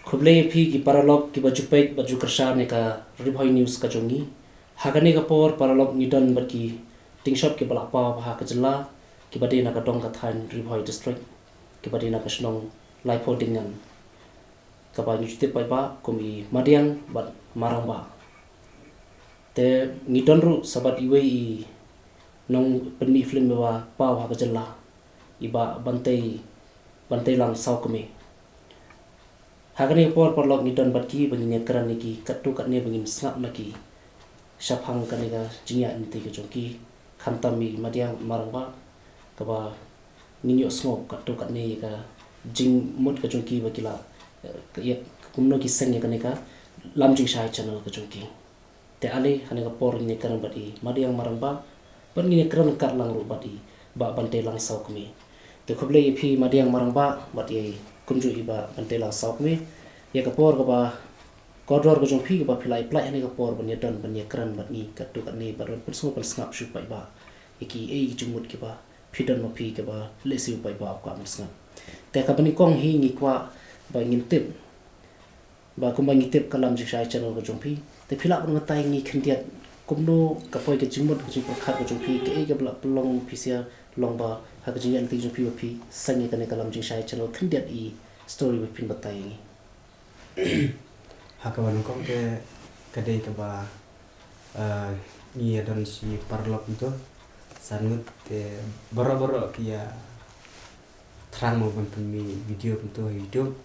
Kublai phi ki paralog ki baju pek baju kersha ne ka ribhoi news ka jongi hagane ka por paralog nidon baki tingshop ki balapa bha ka jela ki bade na ka dong ka than ribhoi district ki bade na ka snong laipo dingan ka ba nyute pai ba kumi madiang bat marang ba te nidon ru sabat iwe I nong penni film ba pa bha ka jela iba bantai lang sau kumi hagani por log ni don batki bangin kran ki katu katne bangin snap naki shaphang kaniga jingya nti ke joki khantami madiang marangba kaba ninyo smok katu katne ka jing mut ka joki bakila ya kumno ki sengya kanika lamjing shai channel ka joki te ale haniga por ni kran bati madiang marangba bangin kran kat lang ru bati ba bante lang sau kumi te khoble phi madiang marangba bati kunju iba bantela sok me ya kapor ka ba kodor ko jong phi ka ba philai plai ani ka por ban don ban kran ban ni ka tu ka ni bar pun so kan snap shu pai ba iki ei jumut ki ba phidon no phi ka ba lesiu pai ba ka musna te ka bani kong hi ni kwa ba ngin tip ba kum ba ngi tip kalam ji shai channel ko jong phi te phila ban tai ni khindiat kumno ka poi ka jingmut ko jing khat ko jong phi ke ei ka bla plong phi sia long ba ha ka jing an ti jong phi sangi ka ne kalam jing shai channel khindiat I story with pin batai ni hakawan kong ke kadai ke ba ni don si parlok itu sangut te boro-boro kia terang mau pemi video untuk hidup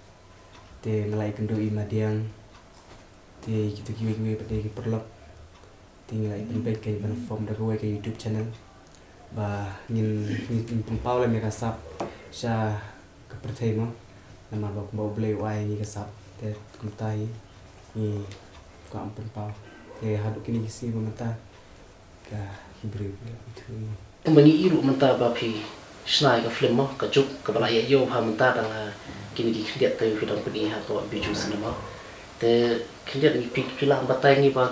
te ngelai kendo imadiang te gitu kiwe pada parlok te ngelai penbek ke ban form da ke YouTube channel ba ngin pempau la mereka sap sha ke pertama nama bak mau beli wai ni kesap te kuntai ni ko ampun pau te haduk kini si mata ka hibre itu kembali iru menta ba phi snai ka film mo ka juk ka bala ya yo ha menta dang kini ki khindiat tayu fi dang peni ha ko biju cinema te khindiat ni pila batai ni ba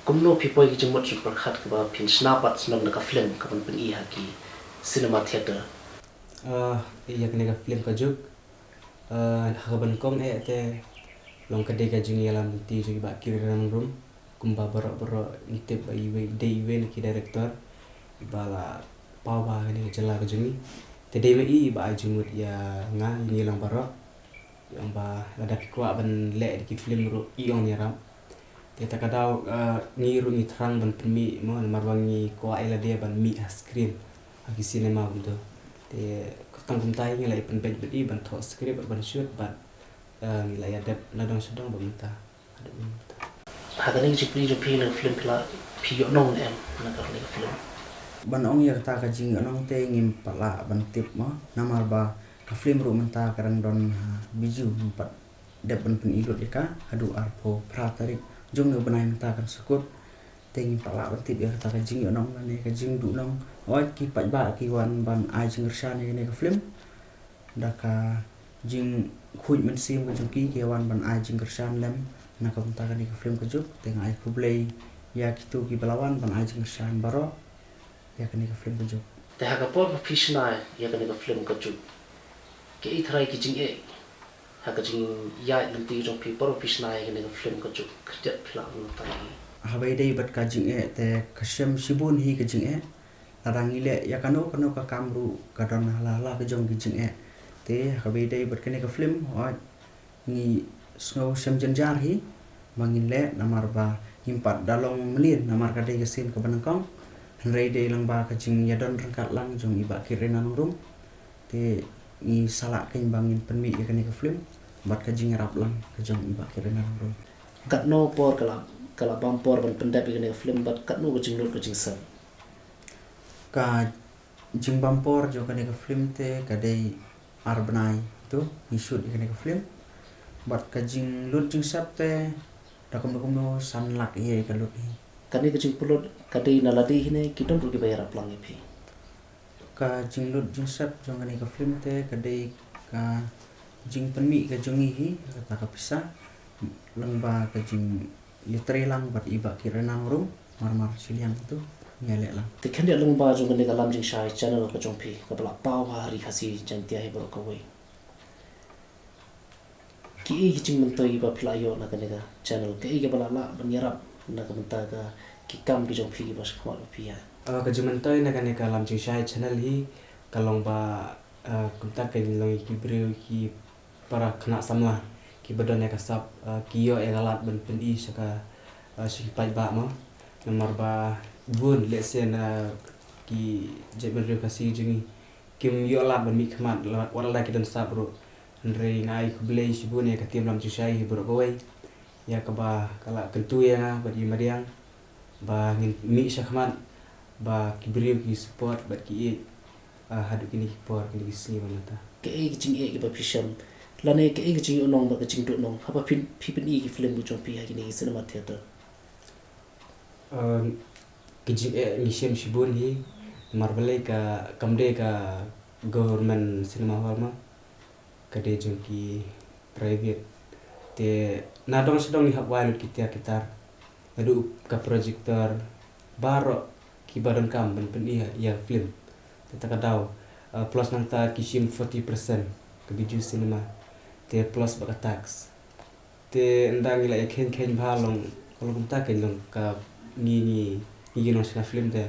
kumno phi poi ki jimot super khat ka ba phin snapat snam ka film ka ban peni ha ki cinema theater iya kene ka film ka juk hakaban kong te long kadai ka jingi alam ti jogi ba kiri ram room kumba boro nitip ba iwe ki director ibala pau ba ni jela ka jingi te dewe I ba jumut ya nga ni lang baro yang ba ada pikwa ban le ki film ro I on yaram te takadau ni ru ni terang ban pemi mo marwangi ko ila dia ban mi screen agi cinema bundo te tangkum tai nilai penbet bedi ban tho script ban shoot ban nilai adap ladang sedang bamita ada bamita hagani jipri na film pila phi yo non em na ka ni film ban ong ya ta ka jing anong te ngim pala ban tip mo namar ba ka film ru menta karang don biju empat dep ban pen ilot ka adu arpo pratarik jong ne banai menta kan sukut te ngim pala ban tip ya ta ka jing anong ne ka jing du nong oi ki pat ba ki wan ban ai jing rsha ne ka film daka jing khuj men sim ka jong ki wan ban ai jing rsha lem na ka menta ka ni ka film ka juk te ngai kublai ya kitu ki balawan ban ai jing rsha baro ya ka ni ka film ka juk te ha ka por phi snai ya ka ni ka film ka juk ke I thrai ki jing e ha ka jing ya nanti jong phi por phi snai ka ni ka film ka juk khat phila no tai habai dei bat ka jing e te kasem sibun hi ka jing e larang ile ya kano ka kamru ka don hala ka jong ki jing e te habai dei bat ka ni ka film oi ni snow sem janjar hi mangin le namar ba himpat dalong melin namar ka dei ka sin ka banangkong hanrei dei lang ba ka jing ya don rangkat lang jong iba kirenan rum te ni salak kin bangin penmi ya ka ni ka film bat ka jing rap lang ka jong iba kirenan rum kat no por kala bampor ban pendap ka ni ka film bat kat no ka jing lut ka jing sam ka jing bampor jo ka ni ka film te ka dei arbnai tu ni shoot ka ni ka film bat ka jing lut jing sap te dakum no san lak ye ka lut hi kani ka jing pulot ka dei na ladi hine kiton ru ki bayar aplang e phi ka jing lut jing sap jo ka ni ka film te ka dei ka jing penmi ka jongi hi ta ka pisa lang ba ka jing litre lang bat iba kirenan rum mar silian tu nyale lang te khan dia long ba jong ka ni ka lam jing shai channel ka jong phi ka bala pau ha ri khasi jantia he bro ka wei ki jing mentoi ba philayo na kanega channel ke ga bala la banyarap na kamenta ka ki kam ki jong phi ba khama ba phi ya Kejumentoi na kaneka lam jing shai channel hi kalong ba kumta ke long ki brio ki para kena samla ki badon ya kasap ki yo galat ben pendi saka si pai ba mo nomor ba bun lesen ki jeben rio kasi jingi kim yo lat ben mi khmat wala la ki dan sabro ndre ngai kublei si bun ya katim lam jing shai hi bro goi ya ka ba kala kentu ya ba di mariang ba ngin mi sakmat ba kibrio ki support ba ki hadu kini por kini sini mata ke jing ki ba phisham lane ke jing onong ba jing do nong haba pin ki film bu jong phi ha kini cinema theater kijing ni shem shibun hi marbale ka kamde ka government cinema hall ma kade jong ki private te nadong sedong ni hawai ki kitar adu ka projector baro ki badan kam ben ya film kita kadau plus nanta kishim 40% ke biju cinema te plus baka tax te ndang ila ken bhalong kalau kumta ken long ka ni no sina film te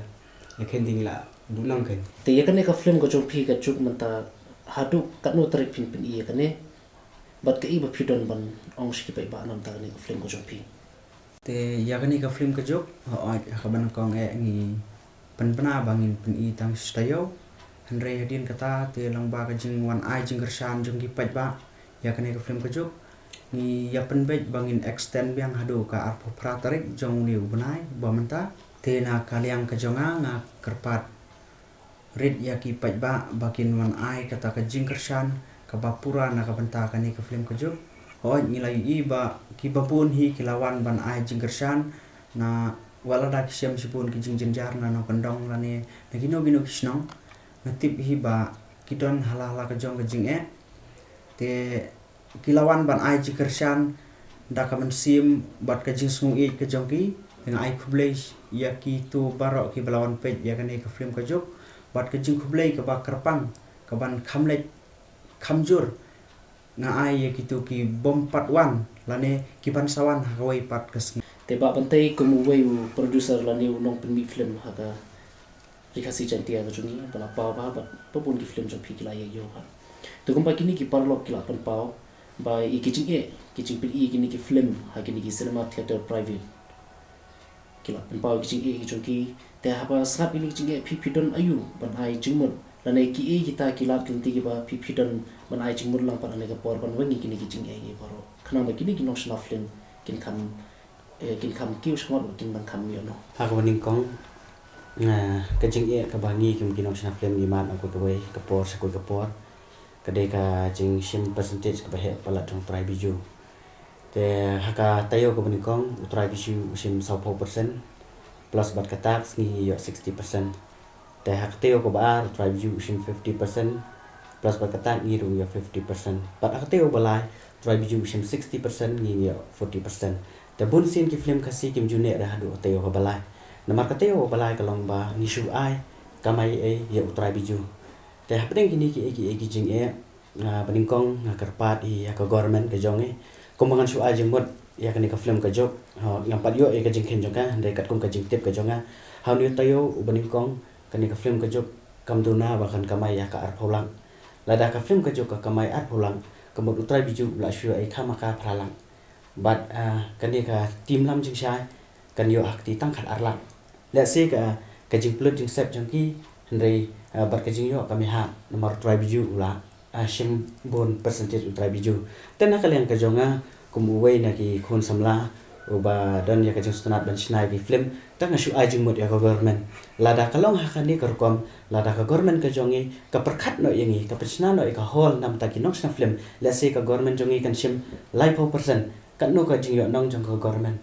ken ding la dunang ken te ya ka film ko jong phi ka chuk manta hadu kanu tarik pin iya kane bat ka iba phidon ban ong shi pai ba nam ta ne ka film ko jong phi te yakani ka film ka jok ka ban kong ngi penpena bangin pen i tang stayo Henry hadin kata te lang ba ka jing wan ai jing kersan jing ki pai ba yakani ka film ka jok ni ya pen bet bangin extend biang hadu ka arpo pratarik jong liu benai ba menta te na kaliang ka jonga nga kerpat rid ya ki pai ba bakin wan ai kata ka jing kersan ka bapura na ka benta ka ni ka film ka jok ngilai i ba ki bapun hi kilawan ban ai jing kersan na wala da kisiam sipun ki jing jenjar na no kandong la ne nagino gino kisnong natip hi ba kidon hala ka jong ka jing te kilawan ban ai ji kersan da ka man sim bat ka jing sungu ka jong ki dengan ai kublei ya ki tu barok ki belawan pej ya kan ka film ka jok bat ka jing kublei ka ba kerpang ka ban khamlek khamjur na ai ya ki tu ki bom part 1 la ne ki ban sawan hawai part ka te ba bantai ko mu wei producer la ne nong pen mi film ha ka rikasi chantia ka chuni bala pa ba pun ki film jong phi ki la ye yo ha to kum pa kini ki parlok ki la pan pao ba i kitchen pin i kini ki film ha kini ki cinema theater private ki la pan pao kitchen ki chong ki te ha ba sap ini kitchen phi don ayu ban ai jingmon la ne ki kita ki la kin ti ki ba phi don ban ai jingmon lang pan ne ka por ban wengi kini kitchen ki baro khana ma kini ki nong shna film kin kam kiu shmot kin ban kam yo no ha ko ning kong ka jing ka bangi kim kinong sina film ni man aku tu wei ka por sa ko ka por ka de ka jing shim percentage ka he pala tong try biju te ha ka tayo ko ning kong try biju shim 4% plus bat ka tax ni yo 60% te ha ka tayo ko ba try biju shim 50% plus bat ka tax ni ru yo 50% bat ha ka tayo balai try biju shim 60% ni yo 40% te bun sin ki film kasi kim june da hadu tayo ko balai namar kateo balai kalong ba ni shu ai kamai ye utrai biju te hapdeng kini ki jing baningkong kerpat ya ka government ka jong kumbangan shu ai jengmot ya kani ka film ka jok ngampat yo ka jing ken jong ka de kat kum ka jing tip ka jong how ni tayo baningkong kani ka film ka jok kam duna bahkan kamai ya ka ar pholang lada ka film ka jok ka kamai ar pholang kamot utrai biju la shu ai khama ka phralang but kani ka tim lam jing shai kan yo akti tang khat arlang let's say ka jing plot jing sep jang ki hendai bar ka jing yo kami ha nomor try biju la shim bon percentage try biju tena kalian ka jonga kum wei na ki khon samla uba dan ya ka jing sunat ban snai ki film tang shu ai jing mot ya ka government lada kalong ha kan ni ka kom lada ka government ka jongi ka perkhat no yengi ka pachna no ka hall nam ta ki nok sna film let's say ka government jongi kan shim lai 4% kan no ka jing yo nong jong ka government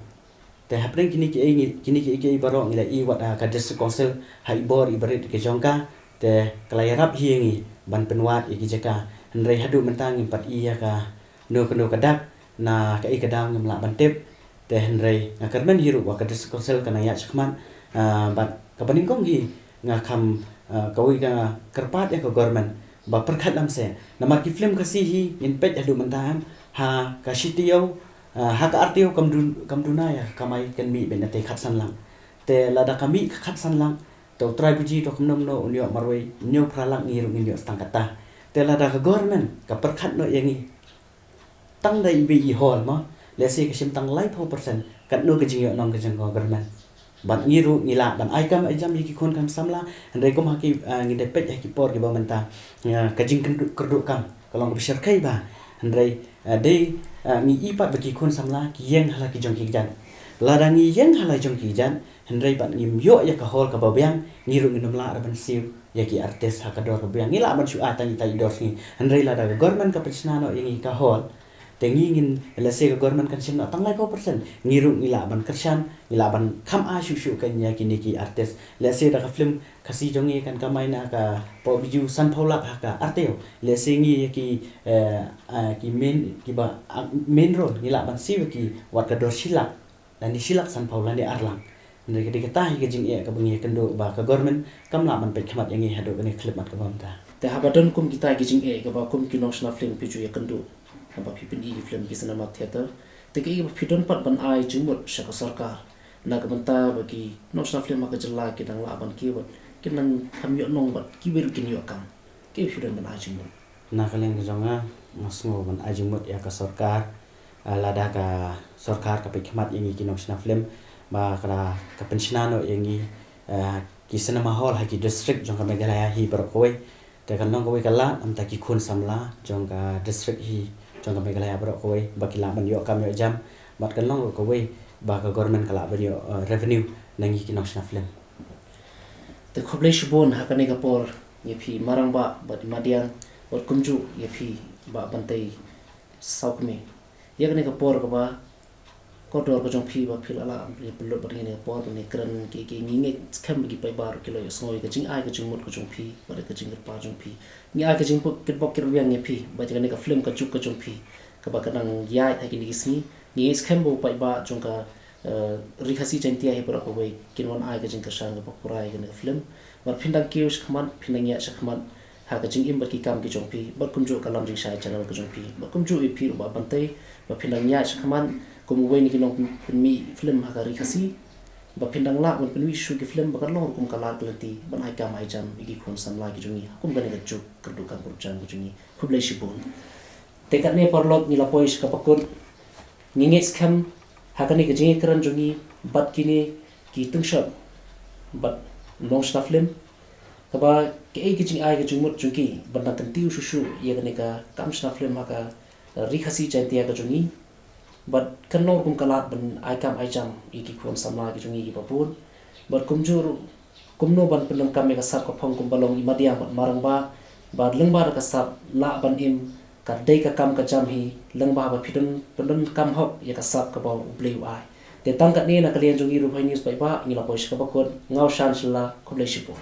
te hapring kini ki baro ngila i wat ka district council hai bor ibarit ke jongka te kalayarap hiengi ban penwat i jeka nrei hadu mentang impat iya ka no ka dak na ka i kadang ngla bantep te nrei ngakarmen hiru wa ka district council kana ya chakman bat ka baningkong hi nga kham kawi ka kerpat ya ka government ba perkhat lam se namar ki film kasi hi in pet hadu mentam ha ka shitiau ha ka artio kamduna ya kamai kan mi ben te khat san lang te lada kami khat san lang to try buji to knom no unyo marwai nyo pralang ni rung nyo stang kata te lada ka government ka perkhat no yangi tang dai bi hol ma le se ka sim tang lai 4% kat no ka jing nong ka jang government ban ngiru ngila ban ai kam ai jam yiki kon kam samla andai kom haki ngi de pet haki por ki ba menta ka jing kerdu kam kalong besar kai ba andai de ngi ipat bagi kon samla ki yeng hala ki jong ki jan lada ngi yeng hala jong ki jan andai ban ngim yo ya ka hol ka ba byang ngiru ngi namla ban siu yaki artis ha ka dor ka byang ngila ban su atan tai dor ni andai lada government ka pesna no yangi ka hol tengi ngin lese ka government kan sim na tang lai 4% ngiru ngila ban kersan ngila ban kham a shu kan ya kini ki artis lese da ka film kasi jongi kan ka maina ka po biju san paula ka arteo lese ngi ki main role ngila ban si ki wat ka dor silak dan di silak san paula ni arlang ndai ka ta hi ka jing e ka bungi kendo ba ka government kam la ban pe khmat yangi hado ni clip mat ka bamta te habadon kum kita ki jing e ka ba kum ki national film piju ya kendo apa pipin i film ki cinema theater te ki pidon pat ban ai jingmut shaka sarkar na ka banta bagi national film ka jalla ki dang la ban ki wat ki nang kham yo nong bat ki ber kin yo kam ki pidon ban ai jingmut na kaleng jonga masmo ban ai jingmut ya ka sarkar lada ka sarkar ka pikmat yangi ki national film ba kara ka pensionano yangi ki cinema hall ha ki district jong ka Meghalaya hi berkoi te kan nong koi kala am ta ki khun samla jong ka district hi jong ka Meghalaya berkoi ba ki la ban yo kam yo jam bat kan nong koi ba ka government kala ban yo revenue nangi ki national film te khoble shibon hakane ka por ye phi marang ba bat madiang or kumju ye phi ba bantai saukme ye kane ka por ka ba kodor ko jong phi ba phil ala ye pelot ba ne por ne kran ki ngi kham gi pai bar kilo yo snoi ka jing ai ka jing mut ko jong phi ba ka jing pa jong phi ni ai ka jing pok kit bok kir yang ye phi ba kane ka film ka chuk ka jong phi ka ba kanang yai ta ki ni sni ni kham bo pai ba jong ka rikhasi chantia he por ko wei kinwan ai ka jing ka sang ka purai ka ne film ba phindang kius khman phindang ya khman ha ka jing im ba ki kam ki jong phi ba kum jo ka lam jing sai channel ka jong phi ba kum jo e phi ba bantai ba phindang ya khman kum wei ni kinong mi film ha ka rikhasi ba phindang la ban pen wi shu ki film ba ka lor kum ka la klati ban ai kam ai jam igi khon sam la ki jungi kum ga ne ka juk kerdu kan pur jang jungi khublai shibun tekat ne parlot ni la pois ka pakut nginget kham hakani ke jingi kran jungi bat kini ki tungshot bat long staff film kaba ke ai ke jing ai ke jumut jungi ban kan tiu shu ye ne ka kam staff film ka rikhasi chantia ka jungi bat kanor kum kalat ban ai kam ai jam iki khon samla ki jungi babun bat kumjur kumno ban pelang kam ka sap ka phong kum balong imadia bat marang ba lengba ka sap la ban im ka dei ka kam ka jam hi lengba ba pidon kam hop ya ka sap ka ba bleu ai te tang ka ni na kalian jungi ru news pai ba ni la pois ka bakot ngau shan sala khoblai shipo